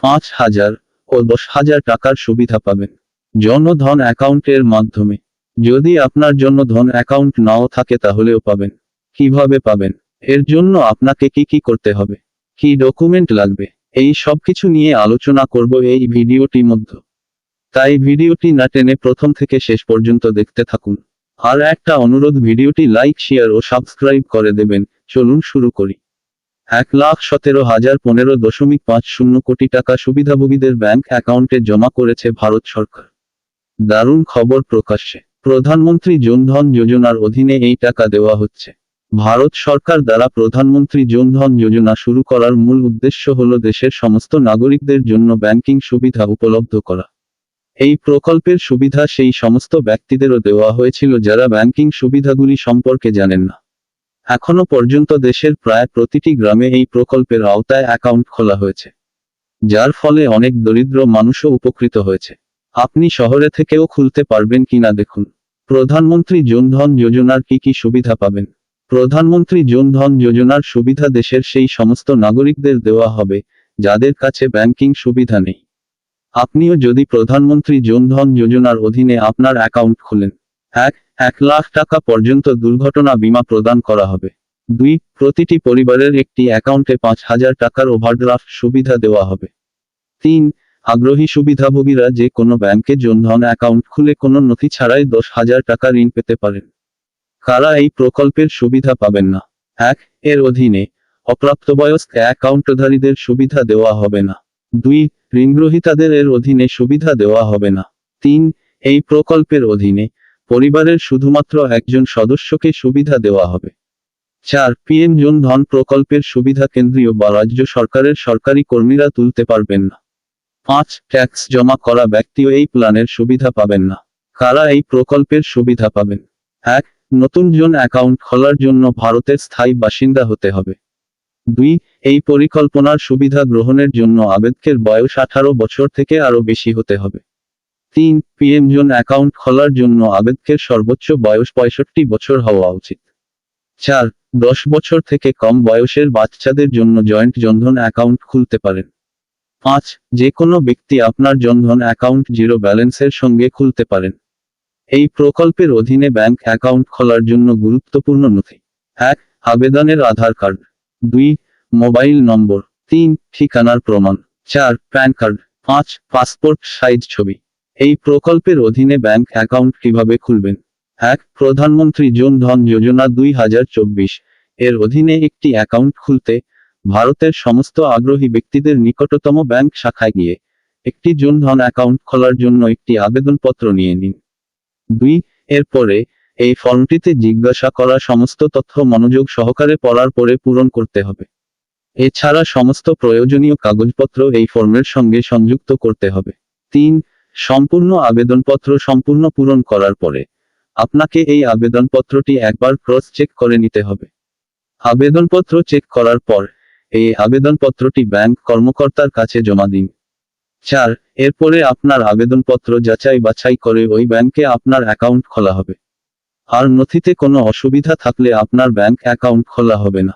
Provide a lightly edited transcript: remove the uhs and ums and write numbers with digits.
5,000 ও 10,000 টাকার সুবিধা পাবেন জনধন অ্যাকাউন্টের মাধ্যমে। যদি আপনার জনধন অ্যাকাউন্ট নাও থাকে তাহলেও পাবেন। কিভাবে পাবেন, এর জন্য আপনাকে কি করতে হবে, কি ডকুমেন্ট লাগবে, এই সব কিছু নিয়ে আলোচনা করব এই ভিডিওটি মধ্যে। তাই ভিডিওটি না টেনে প্রথম থেকে শেষ পর্যন্ত দেখতে থাকুন। আর একটা অনুরোধ, ভিডিওটি লাইক, শেয়ার ও সাবস্ক্রাইব করে দেবেন। চলুন শুরু করি। 1,17,015.50 কোটি টাকা সুবিধাভোগীদের ব্যাংক অ্যাকাউন্টে জমা করেছে ভারত সরকার। দারুণ খবর প্রকাশ্যে। প্রধানমন্ত্রী জনধন যোজনার অধীনে এই টাকা দেওয়া হচ্ছে। ভারত সরকার দ্বারা প্রধানমন্ত্রী জনধন যোজনা শুরু করার মূল উদ্দেশ্য হল দেশের সমস্ত নাগরিকদের জন্য ব্যাংকিং সুবিধা উপলব্ধ করা। এই প্রকল্পের সুবিধা সেই সমস্ত ব্যক্তিদেরও দেওয়া হয়েছিল যারা ব্যাংকিং সুবিধাগুলি সম্পর্কে জানেন না। এখনো পর্যন্ত দেশের প্রায় প্রতিটি গ্রামে এই প্রকল্পের আওতায় অ্যাকাউন্ট খোলা হয়েছে, যার ফলে অনেক দরিদ্র মানুষও উপকৃত হয়েছে। আপনি শহরে থেকেও খুলতে পারবেন কিনা দেখুন। প্রধানমন্ত্রী জনধন যোজনার কি সুবিধা পাবেন। প্রধানমন্ত্রী জনধন যোজনার সুবিধা দেশের সেই সমস্ত নাগরিকদের দেওয়া হবে যাদের কাছে ব্যাংকিং সুবিধা নেই। আপনিও যদি প্রধানমন্ত্রী জনধন যোজনার অধীনে আপনার অ্যাকাউন্ট খোলেন, 1 লাখ টাকা পর্যন্ত দুর্ঘটনা বীমা প্রদান করা হবে। 2, প্রতিটি পরিবারের একটি অ্যাকাউন্টে 5,000 টাকার ওভারড্রাফট সুবিধা দেওয়া হবে। 3, আগ্রহী সুবিধাভোগীরা যে কোনো ব্যাংকে জনধন অ্যাকাউন্ট খুলে কোনো নথি ছাড়াই 10,000 টাকা ঋণ পেতে পারেন। কারা এই প্রকল্পের সুবিধা পাবেন না? 1, এর অধীনে অপ্রাপ্তবয়স্ক অ্যাকাউন্টধারীদের সুবিধা দেওয়া হবে না। 2, ঋণগ্রহীতাদের এর অধীনে সুবিধা দেওয়া হবে না। 3, এই প্রকল্পের অধীনে পরিবারের শুধুমাত্র একজন সদস্যকে সুবিধা দেওয়া হবে। 4, পিএম জনধন প্রকল্পের সুবিধা কেন্দ্রীয় বা রাজ্য সরকারের সরকারি কর্মীরা তুলতে পারবেন না। 5, ট্যাক্স জমা করা ব্যক্তিও এই প্ল্যানের সুবিধা পাবেন না। কারা এই প্রকল্পের সুবিধা পাবেন? 1, নতুন জন অ্যাকাউন্ট খোলার জন্য ভারতের স্থায়ী বাসিন্দা হতে হবে। 2, এই পরিকল্পনার সুবিধা গ্রহণের জন্য আবেদকের বয়স 18 বছর থেকে আরও বেশি হতে হবে। 3, পিএম জন অ্যাকাউন্ট খোলার জন্য আবেদকের সর্বোচ্চ বয়স 65 বছর হওয়া উচিত। 4, 10 বছর থেকে কম বয়সের বাচ্চাদের জন্য জয়েন্ট জনধন অ্যাকাউন্ট খুলতে পারেন। 5, যে কোনো ব্যক্তি আপনার জনধন অ্যাকাউন্ট জিরো ব্যালেন্সের সঙ্গে খুলতে পারেন। এই প্রকল্পের অধীনে ব্যাংক অ্যাকাউন্ট খোলার জন্য গুরুত্বপূর্ণ নথি: 1, আবেদনের আধার কার্ড। 2, মোবাইল নম্বর। 3, ঠিকানার প্রমাণ। 4, প্যান কার্ড। 5, পাসপোর্ট সাইজ ছবি। এই প্রকল্পের অধীনে ব্যাংক অ্যাকাউন্ট কিভাবে খুলবেন? 1, প্রধানমন্ত্রী জনধন যোজনা 2024 এর অধীনে একটি অ্যাকাউন্ট খুলতে ভারতের সমস্ত আগ্রহী ব্যক্তিদের নিকটতম ব্যাংক শাখায় গিয়ে একটি জনধন অ্যাকাউন্ট খোলার জন্য একটি আবেদনপত্র নিয়ে নিন। 2, এরপরে এই ফর্মটিতে জিজ্ঞাসা করা সমস্ত তথ্য মনোযোগ সহকারে পড়ার পরে পূরণ করতে হবে। এছাড়া সমস্ত প্রয়োজনীয় কাগজপত্র এই ফর্মের সঙ্গে সংযুক্ত করতে হবে। 3, সম্পূর্ণ আবেদনপত্র সম্পূর্ণ পূরণ করার পরে আপনাকে এই আবেদনপত্রটি একবার ক্রস চেক করে নিতে হবে। আবেদনপত্র চেক করার পর এই আবেদনপত্রটি ব্যাংক কর্মকর্তার কাছে জমা দিন। 4, এরপরে আপনার আবেদনপত্র যাচাই বাছাই করে ওই ব্যাংকে আপনার অ্যাকাউন্ট খোলা হবে। আর নথিতে কোনো অসুবিধা থাকলে আপনার ব্যাংক অ্যাকাউন্ট খোলা হবে না।